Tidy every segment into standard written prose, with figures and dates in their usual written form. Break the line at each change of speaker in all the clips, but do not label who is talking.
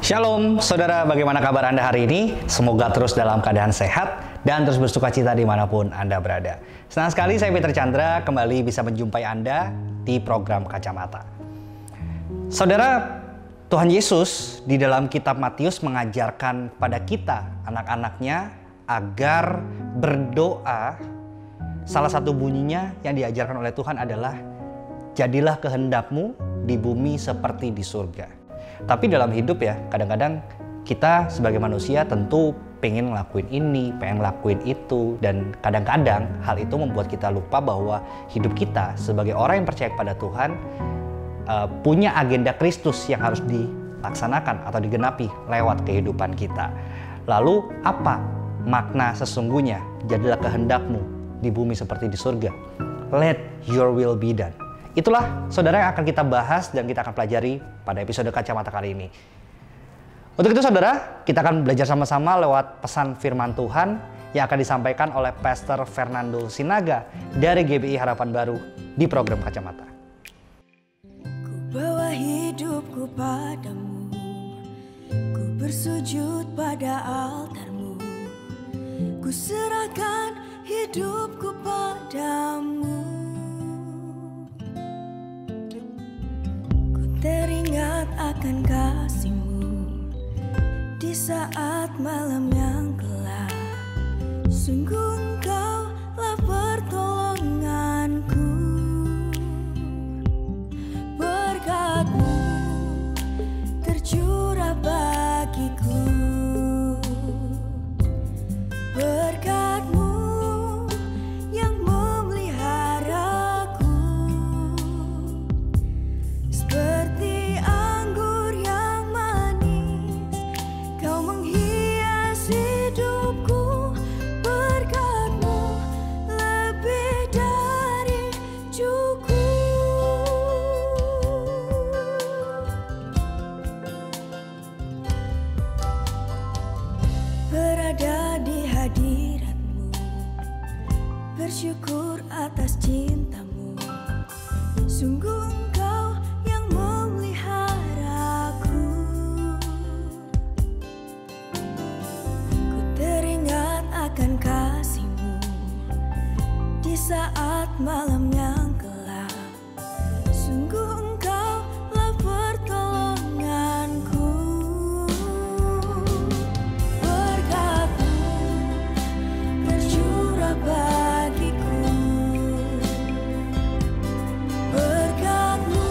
Shalom, saudara, bagaimana kabar Anda hari ini? Semoga terus dalam keadaan sehat dan terus bersuka cita dimanapun Anda berada. Senang sekali saya Peter Chandra kembali bisa menjumpai Anda di program Kacamata. Saudara, Tuhan Yesus di dalam kitab Matius mengajarkan pada kita, anak-anaknya, agar berdoa. Salah satu bunyinya yang diajarkan oleh Tuhan adalah, jadilah kehendakmu di bumi seperti di surga. Tapi dalam hidup ya, kadang-kadang kita sebagai manusia tentu pengen ngelakuin ini, pengen ngelakuin itu. Dan kadang-kadang hal itu membuat kita lupa bahwa hidup kita sebagai orang yang percaya kepada Tuhan punya agenda Kristus yang harus dilaksanakan atau digenapi lewat kehidupan kita. Lalu apa makna sesungguhnya jadilah kehendakmu di bumi seperti di surga? Let your will be done. Itulah saudara yang akan kita bahas dan kita akan pelajari pada episode Kacamata kali ini. Untuk itu saudara, kita akan belajar sama-sama lewat pesan firman Tuhan yang akan disampaikan oleh Pastor Fernando Sinaga dari GBI Harapan Baru di program Kacamata.
Ku bawa hidupku padamu, ku bersujud pada altarmu, ku serahkan hidupku padamu. Teringat akan kasih-Mu di saat malam yang gelap. Sungguh Engkau-lah pertolonganku. Berkat-Mu tercurah bagiku. Berkat-Mu yang memeliharaku. Seperti anggur yang manis, Kau menghias hidupku. Berkat-Mu lebih dari cukup. Berada di hadirat-Mu, bersyukur atas cinta-Mu. Sungguh Engkau yang memeliharaku. Ku teringat akan kasih-Mu di saat malam yang gelap. Sungguh Engkau-lah pertolonganku. Berkat-Mu tercurah bagiku. Berkat-Mu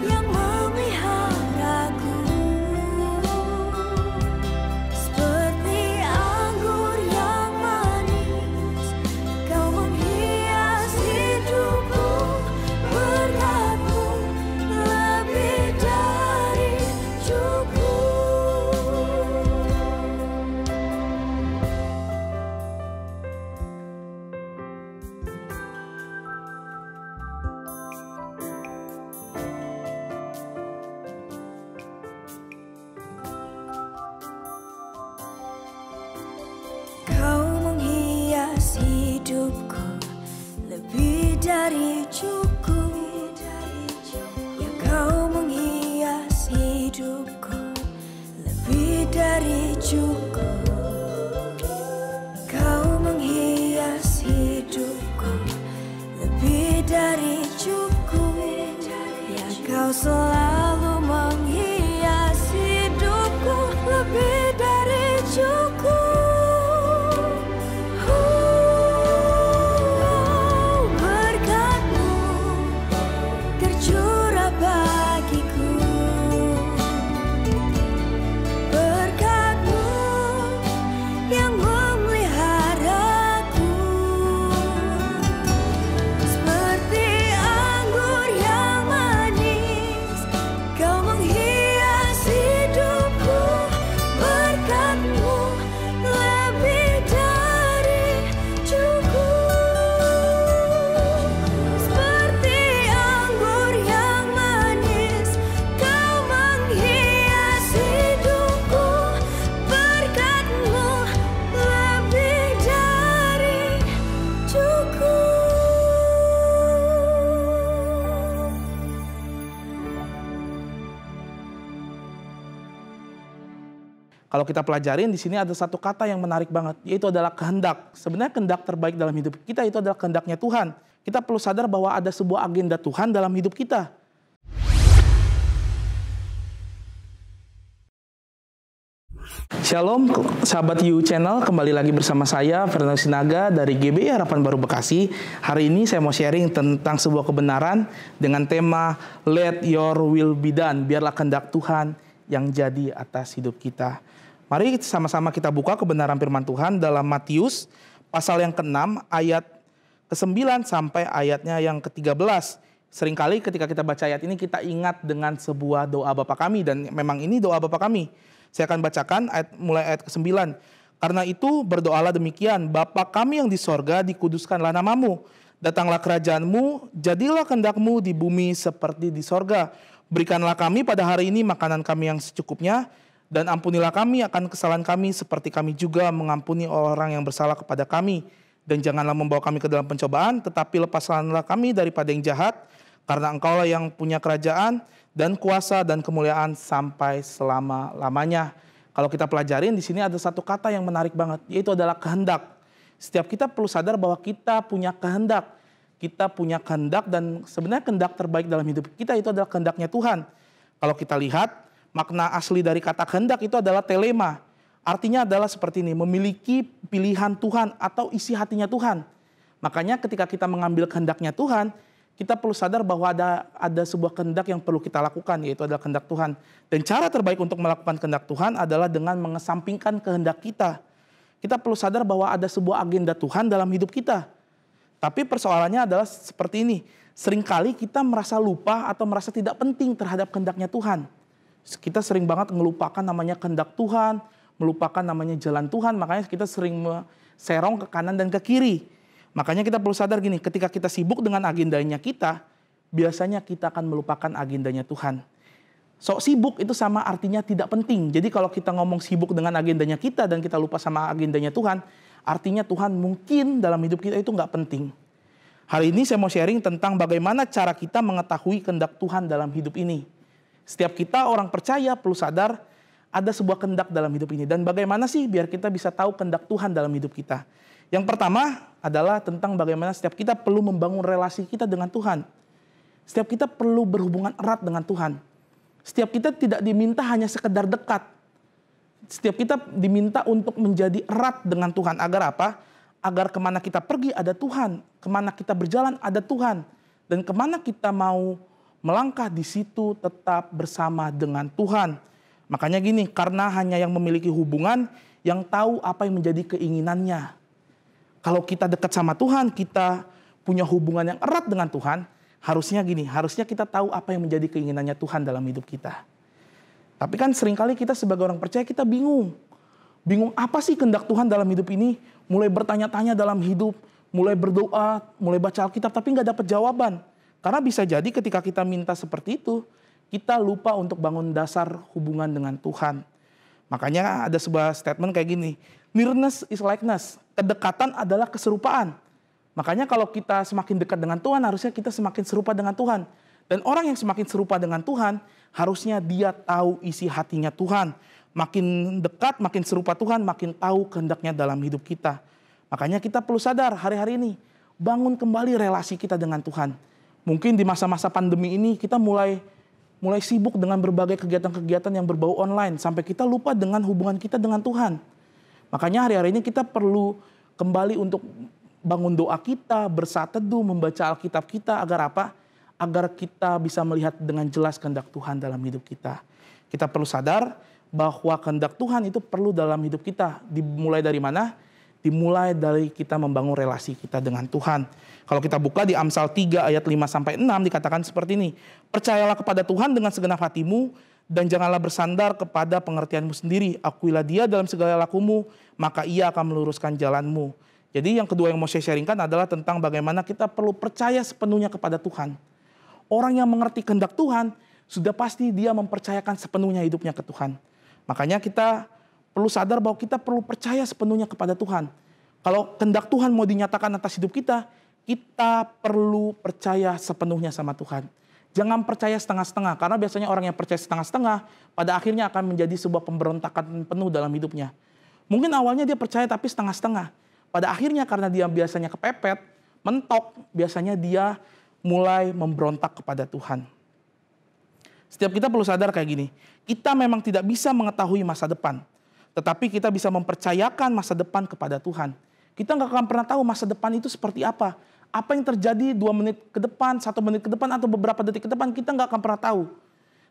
yang memeliharaku. Seperti anggur yang manis, Kau menghias hidupku. Berkat-Mu lebih dari cukup. Kau menghias hidupku lebih dari cukup. Ya, Kau menghias hidupku lebih dari cukup. Kau menghias hidupku lebih dari cukup. Ya, Kau selalu menghias hidupku lebih dari cukup. Berkat-Mu tercurah bagiku. Berkat-Mu
Kalau kita pelajarin di sini ada satu kata yang menarik banget, yaitu adalah kehendak. Sebenarnya kehendak terbaik dalam hidup kita itu adalah kehendaknya Tuhan. Kita perlu sadar bahwa ada sebuah agenda Tuhan dalam hidup kita. Shalom, sahabat You Channel, kembali lagi bersama saya, Fernando Sinaga dari GBI Harapan Baru Bekasi. Hari ini saya mau sharing tentang sebuah kebenaran dengan tema Let Your Will Be Done, biarlah kehendak Tuhan yang jadi atas hidup kita. Mari sama-sama kita buka kebenaran firman Tuhan dalam Matius pasal yang ke-6 ayat ke-9 sampai ayatnya yang ke-13. Seringkali ketika kita baca ayat ini kita ingat dengan sebuah doa Bapa kami, dan memang ini doa Bapa kami. Saya akan bacakan mulai ayat ke-9. Karena itu berdoalah demikian, Bapa kami yang di sorga, dikuduskanlah namamu. Datanglah kerajaanmu, jadilah kehendakmu di bumi seperti di sorga. Berikanlah kami pada hari ini makanan kami yang secukupnya, dan ampunilah kami akan kesalahan kami seperti kami juga mengampuni orang yang bersalah kepada kami. Dan janganlah membawa kami ke dalam pencobaan, tetapi lepaskanlah kami daripada yang jahat, karena Engkaulah yang punya kerajaan dan kuasa dan kemuliaan sampai selama-lamanya. Kalau kita pelajarin di sini ada satu kata yang menarik banget, yaitu adalah kehendak. Setiap kita perlu sadar bahwa kita punya kehendak. Kita punya kehendak, dan sebenarnya kehendak terbaik dalam hidup kita itu adalah kehendaknya Tuhan. Kalau kita lihat, makna asli dari kata kehendak itu adalah telema. Artinya adalah seperti ini, memiliki pilihan Tuhan atau isi hatinya Tuhan. Makanya ketika kita mengambil kehendaknya Tuhan, kita perlu sadar bahwa ada sebuah kehendak yang perlu kita lakukan, yaitu adalah kehendak Tuhan. Dan cara terbaik untuk melakukan kehendak Tuhan adalah dengan mengesampingkan kehendak kita. Kita perlu sadar bahwa ada sebuah agenda Tuhan dalam hidup kita. Tapi persoalannya adalah seperti ini. Seringkali kita merasa lupa atau merasa tidak penting terhadap kehendaknya Tuhan. Kita sering banget melupakan namanya kehendak Tuhan, melupakan namanya jalan Tuhan, makanya kita sering serong ke kanan dan ke kiri. Makanya kita perlu sadar gini, ketika kita sibuk dengan agendanya kita, biasanya kita akan melupakan agendanya Tuhan. Sok sibuk itu sama artinya tidak penting. Jadi kalau kita ngomong sibuk dengan agendanya kita dan kita lupa sama agendanya Tuhan, artinya Tuhan mungkin dalam hidup kita itu nggak penting. Hari ini saya mau sharing tentang bagaimana cara kita mengetahui kehendak Tuhan dalam hidup ini. Setiap kita orang percaya perlu sadar ada sebuah kehendak dalam hidup ini. Dan bagaimana sih biar kita bisa tahu kehendak Tuhan dalam hidup kita? Yang pertama adalah tentang bagaimana setiap kita perlu membangun relasi kita dengan Tuhan. Setiap kita perlu berhubungan erat dengan Tuhan. Setiap kita tidak diminta hanya sekedar dekat. Setiap kita diminta untuk menjadi erat dengan Tuhan. Agar apa? Agar kemana kita pergi ada Tuhan. Kemana kita berjalan ada Tuhan. Dan kemana kita mau melangkah di situ tetap bersama dengan Tuhan. Makanya gini, karena hanya yang memiliki hubungan yang tahu apa yang menjadi keinginannya. Kalau kita dekat sama Tuhan, kita punya hubungan yang erat dengan Tuhan, harusnya gini, harusnya kita tahu apa yang menjadi keinginannya Tuhan dalam hidup kita. Tapi kan seringkali kita sebagai orang percaya kita bingung. Bingung apa sih kehendak Tuhan dalam hidup ini? Mulai bertanya-tanya dalam hidup, mulai berdoa, mulai baca Alkitab, tapi nggak dapat jawaban. Karena bisa jadi ketika kita minta seperti itu, kita lupa untuk bangun dasar hubungan dengan Tuhan. Makanya ada sebuah statement kayak gini, nearness is likeness, kedekatan adalah keserupaan. Makanya kalau kita semakin dekat dengan Tuhan, harusnya kita semakin serupa dengan Tuhan. Dan orang yang semakin serupa dengan Tuhan, harusnya dia tahu isi hatinya Tuhan. Makin dekat, makin serupa Tuhan, makin tahu kehendaknya dalam hidup kita. Makanya kita perlu sadar hari-hari ini, bangun kembali relasi kita dengan Tuhan. Mungkin di masa-masa pandemi ini kita mulai sibuk dengan berbagai kegiatan-kegiatan yang berbau online. Sampai kita lupa dengan hubungan kita dengan Tuhan. Makanya hari-hari ini kita perlu kembali untuk bangun doa kita, bersaat teduh, membaca Alkitab kita. Agar apa? Agar kita bisa melihat dengan jelas kehendak Tuhan dalam hidup kita. Kita perlu sadar bahwa kehendak Tuhan itu perlu dalam hidup kita. Dimulai dari mana? Dimulai dari kita membangun relasi kita dengan Tuhan. Kalau kita buka di Amsal 3 ayat 5-6 dikatakan seperti ini. Percayalah kepada Tuhan dengan segenap hatimu dan janganlah bersandar kepada pengertianmu sendiri. Akuilah Dia dalam segala lakumu, maka Ia akan meluruskan jalanmu. Jadi yang kedua yang mau saya sharingkan adalah tentang bagaimana kita perlu percaya sepenuhnya kepada Tuhan. Orang yang mengerti kehendak Tuhan, sudah pasti dia mempercayakan sepenuhnya hidupnya ke Tuhan. Makanya kita perlu sadar bahwa kita perlu percaya sepenuhnya kepada Tuhan. Kalau kehendak Tuhan mau dinyatakan atas hidup kita, kita perlu percaya sepenuhnya sama Tuhan. Jangan percaya setengah-setengah, karena biasanya orang yang percaya setengah-setengah pada akhirnya akan menjadi sebuah pemberontakan penuh dalam hidupnya. Mungkin awalnya dia percaya tapi setengah-setengah. Pada akhirnya karena dia biasanya kepepet, mentok, biasanya dia mulai memberontak kepada Tuhan. Setiap kita perlu sadar kayak gini, kita memang tidak bisa mengetahui masa depan, tetapi kita bisa mempercayakan masa depan kepada Tuhan. Kita nggak akan pernah tahu masa depan itu seperti apa. Apa yang terjadi 2 menit ke depan, 1 menit ke depan, atau beberapa detik ke depan, kita nggak akan pernah tahu.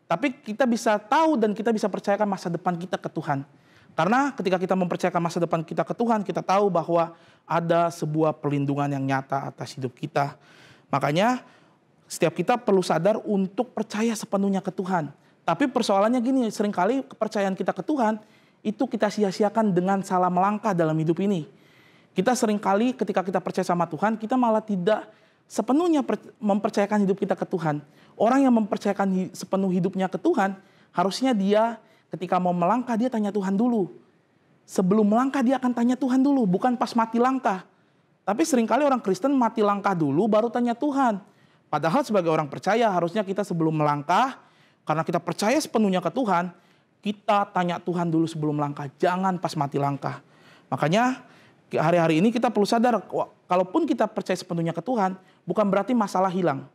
Tapi kita bisa tahu dan kita bisa percayakan masa depan kita ke Tuhan. Karena ketika kita mempercayakan masa depan kita ke Tuhan, kita tahu bahwa ada sebuah perlindungan yang nyata atas hidup kita. Makanya setiap kita perlu sadar untuk percaya sepenuhnya ke Tuhan. Tapi persoalannya gini, seringkali kepercayaan kita ke Tuhan, itu kita sia-siakan dengan salah melangkah dalam hidup ini. Kita seringkali ketika kita percaya sama Tuhan, kita malah tidak sepenuhnya mempercayakan hidup kita ke Tuhan. Orang yang mempercayakan sepenuh hidupnya ke Tuhan, harusnya dia ketika mau melangkah, dia tanya Tuhan dulu. Sebelum melangkah, dia akan tanya Tuhan dulu, bukan pas mati langkah. Tapi seringkali orang Kristen mati langkah dulu, baru tanya Tuhan. Padahal sebagai orang percaya, harusnya kita sebelum melangkah, karena kita percaya sepenuhnya ke Tuhan, kita tanya Tuhan dulu sebelum melangkah. Jangan pas mati langkah. Makanya hari-hari ini kita perlu sadar, kalaupun kita percaya sepenuhnya ke Tuhan, bukan berarti masalah hilang.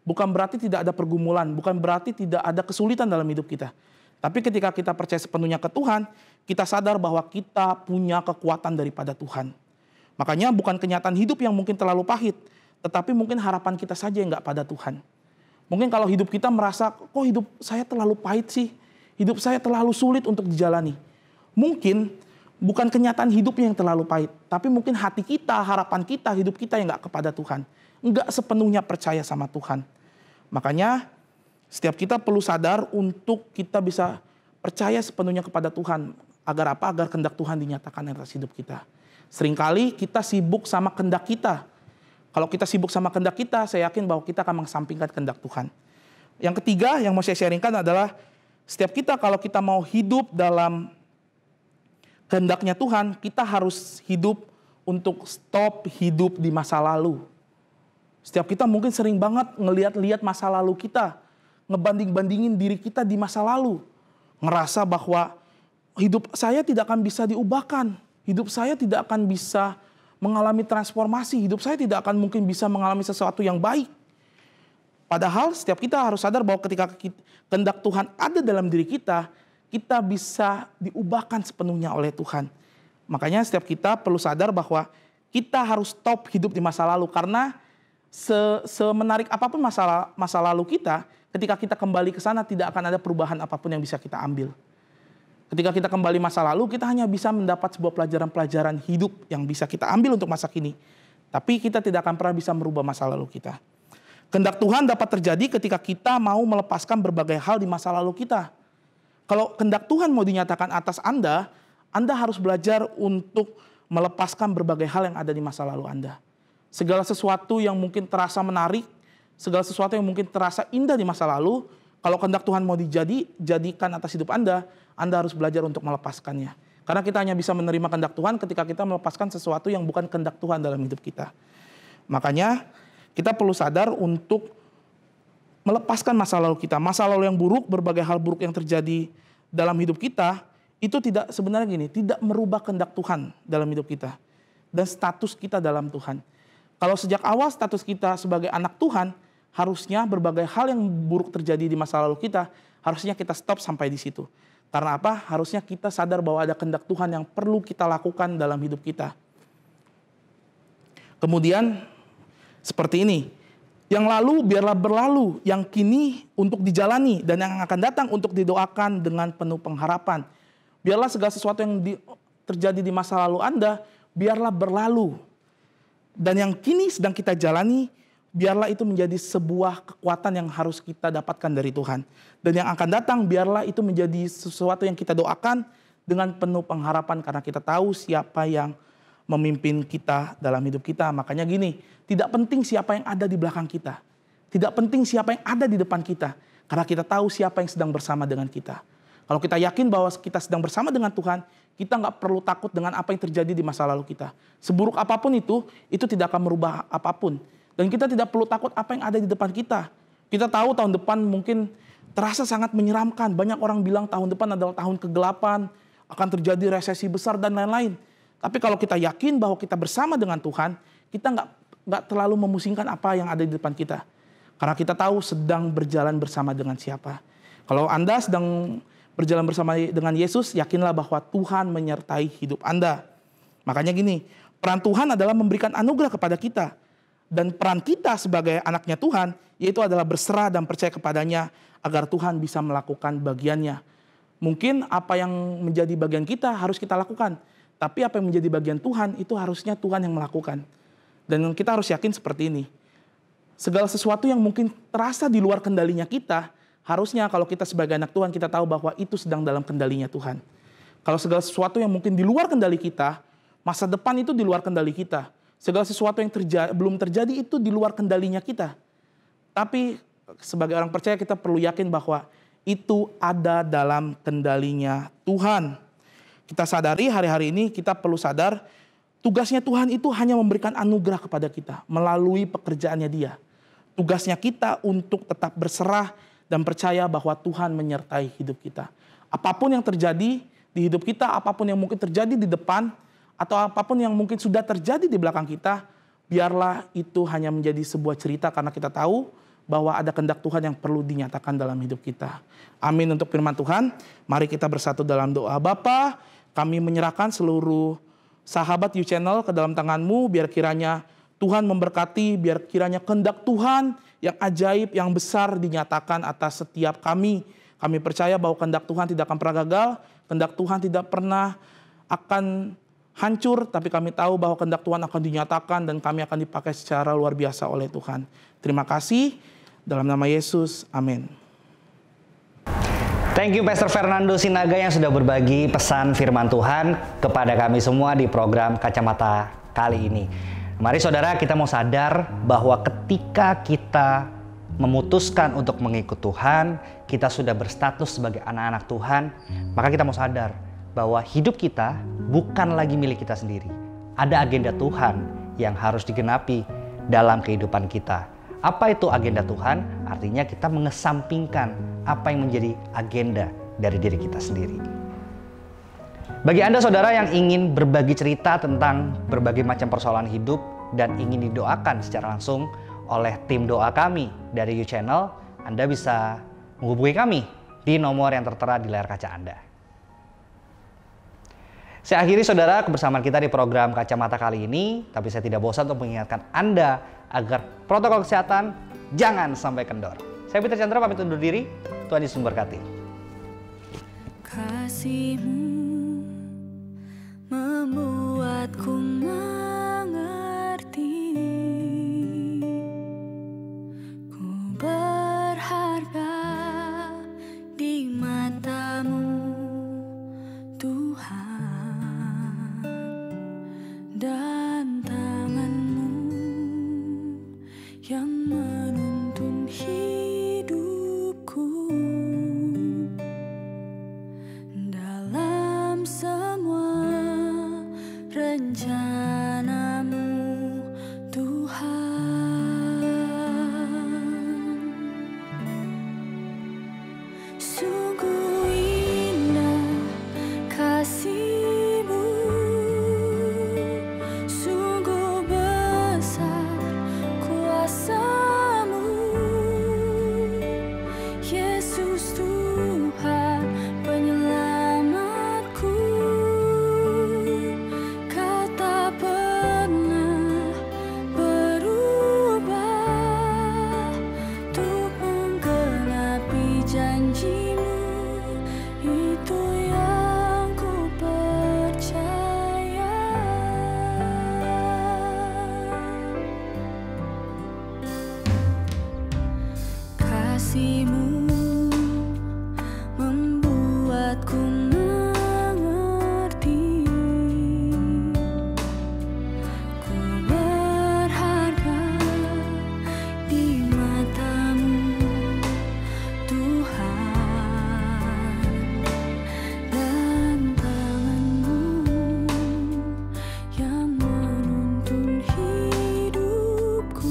Bukan berarti tidak ada pergumulan, bukan berarti tidak ada kesulitan dalam hidup kita. Tapi ketika kita percaya sepenuhnya ke Tuhan, kita sadar bahwa kita punya kekuatan daripada Tuhan. Makanya bukan kenyataan hidup yang mungkin terlalu pahit, tetapi mungkin harapan kita saja yang nggak pada Tuhan. Mungkin kalau hidup kita merasa, kok hidup saya terlalu pahit sih? Hidup saya terlalu sulit untuk dijalani. Mungkin bukan kenyataan hidupnya yang terlalu pahit, tapi mungkin hati kita, harapan kita, hidup kita yang nggak kepada Tuhan. Nggak sepenuhnya percaya sama Tuhan. Makanya setiap kita perlu sadar untuk kita bisa percaya sepenuhnya kepada Tuhan. Agar apa? Agar kehendak Tuhan dinyatakan atas hidup kita. Seringkali kita sibuk sama kehendak kita. Kalau kita sibuk sama kehendak kita, saya yakin bahwa kita akan mengesampingkan kehendak Tuhan. Yang ketiga yang mau saya sharingkan adalah setiap kita kalau kita mau hidup dalam kehendaknya Tuhan, kita harus hidup untuk stop hidup di masa lalu. Setiap kita mungkin sering banget ngelihat masa lalu kita, ngebanding-bandingin diri kita di masa lalu. Ngerasa bahwa hidup saya tidak akan bisa diubahkan, hidup saya tidak akan bisa mengalami transformasi, hidup saya tidak akan mungkin bisa mengalami sesuatu yang baik. Padahal setiap kita harus sadar bahwa ketika kehendak Tuhan ada dalam diri kita, kita bisa diubahkan sepenuhnya oleh Tuhan. Makanya setiap kita perlu sadar bahwa kita harus stop hidup di masa lalu. Karena semenarik apapun masa lalu kita, ketika kita kembali ke sana tidak akan ada perubahan apapun yang bisa kita ambil. Ketika kita kembali masa lalu, kita hanya bisa mendapat sebuah pelajaran-pelajaran hidup yang bisa kita ambil untuk masa kini. Tapi kita tidak akan pernah bisa merubah masa lalu kita. Kehendak Tuhan dapat terjadi ketika kita mau melepaskan berbagai hal di masa lalu kita. Kalau kehendak Tuhan mau dinyatakan atas Anda harus belajar untuk melepaskan berbagai hal yang ada di masa lalu Anda. Segala sesuatu yang mungkin terasa menarik, segala sesuatu yang mungkin terasa indah di masa lalu, kalau kehendak Tuhan mau dijadikan atas hidup Anda harus belajar untuk melepaskannya. Karena kita hanya bisa menerima kehendak Tuhan ketika kita melepaskan sesuatu yang bukan kehendak Tuhan dalam hidup kita. Makanya kita perlu sadar untuk melepaskan masa lalu kita. Masa lalu yang buruk, berbagai hal buruk yang terjadi dalam hidup kita, itu tidak sebenarnya tidak merubah kehendak Tuhan dalam hidup kita. Dan status kita dalam Tuhan. Kalau sejak awal status kita sebagai anak Tuhan, harusnya berbagai hal yang buruk terjadi di masa lalu kita, harusnya kita stop sampai di situ. Karena apa? Harusnya kita sadar bahwa ada kehendak Tuhan yang perlu kita lakukan dalam hidup kita. Kemudian, seperti ini. Yang lalu biarlah berlalu, yang kini untuk dijalani, dan yang akan datang untuk didoakan dengan penuh pengharapan. Biarlah segala sesuatu yang terjadi di masa lalu Anda, biarlah berlalu. Dan yang kini sedang kita jalani, biarlah itu menjadi sebuah kekuatan yang harus kita dapatkan dari Tuhan. Dan yang akan datang, biarlah itu menjadi sesuatu yang kita doakan dengan penuh pengharapan. Karena kita tahu siapa yang memimpin kita dalam hidup kita. Makanya gini, tidak penting siapa yang ada di belakang kita. Tidak penting siapa yang ada di depan kita. Karena kita tahu siapa yang sedang bersama dengan kita. Kalau kita yakin bahwa kita sedang bersama dengan Tuhan, kita nggak perlu takut dengan apa yang terjadi di masa lalu kita. Seburuk apapun itu tidak akan merubah apapun. Dan kita tidak perlu takut apa yang ada di depan kita. Kita tahu tahun depan mungkin terasa sangat menyeramkan. Banyak orang bilang tahun depan adalah tahun kegelapan, akan terjadi resesi besar dan lain-lain. Tapi kalau kita yakin bahwa kita bersama dengan Tuhan, kita nggak terlalu memusingkan apa yang ada di depan kita. Karena kita tahu sedang berjalan bersama dengan siapa. Kalau Anda sedang berjalan bersama dengan Yesus, yakinlah bahwa Tuhan menyertai hidup Anda. Makanya gini, peran Tuhan adalah memberikan anugerah kepada kita. Dan peran kita sebagai anaknya Tuhan, yaitu adalah berserah dan percaya kepadanya agar Tuhan bisa melakukan bagiannya. Mungkin apa yang menjadi bagian kita harus kita lakukan. Tapi apa yang menjadi bagian Tuhan itu harusnya Tuhan yang melakukan. Dan kita harus yakin seperti ini. Segala sesuatu yang mungkin terasa di luar kendalinya kita, harusnya kalau kita sebagai anak Tuhan kita tahu bahwa itu sedang dalam kendalinya Tuhan. Kalau segala sesuatu yang mungkin di luar kendali kita, masa depan itu di luar kendali kita. Segala sesuatu yang belum terjadi itu di luar kendalinya kita. Tapi sebagai orang percaya kita perlu yakin bahwa itu ada dalam kendalinya Tuhan. Kita sadari hari-hari ini kita perlu sadar tugasnya Tuhan itu hanya memberikan anugerah kepada kita melalui pekerjaannya Dia. Tugasnya kita untuk tetap berserah dan percaya bahwa Tuhan menyertai hidup kita. Apapun yang terjadi di hidup kita, apapun yang mungkin terjadi di depan, atau apapun yang mungkin sudah terjadi di belakang kita, biarlah itu hanya menjadi sebuah cerita karena kita tahu bahwa ada kehendak Tuhan yang perlu dinyatakan dalam hidup kita. Amin untuk firman Tuhan. Mari kita bersatu dalam doa. Bapa, kami menyerahkan seluruh sahabat U-Channel ke dalam tangan-Mu, biar kiranya Tuhan memberkati, biar kiranya kehendak Tuhan yang ajaib, yang besar dinyatakan atas setiap kami. Kami percaya bahwa kehendak Tuhan tidak akan pernah gagal, kehendak Tuhan tidak pernah akan hancur, tapi kami tahu bahwa kehendak Tuhan akan dinyatakan dan kami akan dipakai secara luar biasa oleh Tuhan. Terima kasih, dalam nama Yesus, amin.
Thank you Pastor Fernando Sinaga yang sudah berbagi pesan firman Tuhan kepada kami semua di program Kacamata kali ini. Mari saudara, kita mau sadar bahwa ketika kita memutuskan untuk mengikut Tuhan, kita sudah berstatus sebagai anak-anak Tuhan, maka kita mau sadar bahwa hidup kita bukan lagi milik kita sendiri. Ada agenda Tuhan yang harus digenapi dalam kehidupan kita. Apa itu agenda Tuhan? Artinya kita mengesampingkan apa yang menjadi agenda dari diri kita sendiri. Bagi Anda saudara yang ingin berbagi cerita tentang berbagai macam persoalan hidup dan ingin didoakan secara langsung oleh tim doa kami dari U-Channel, Anda bisa menghubungi kami di nomor yang tertera di layar kaca Anda. Saya akhiri saudara kebersamaan kita di program Kacamata kali ini, tapi saya tidak bosan untuk mengingatkan Anda agar protokol kesehatan jangan sampai kendor. Saya Peter Chandra pamit undur diri, Tuhan Yesus memberkati.
Kasih-Mu membuatku mengerti, ku berharga di mata-Mu Tuhan. Dan tangan-Mu yang menuntun hidupku dalam semua rencana-Mu Tuhan. Sungguh indah kasih-Mu, sungguh besar kuasa-Mu, Yesus Tuhan penyelamatku. Kau tak pernah berubah untuk menggenapi janji-Mu, itu yang ku percaya. Kasih-Mu membuatku mengerti, ku berharga di mata-Mu Tuhan. Dan tangan-Mu yang menuntun hidupku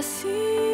kasih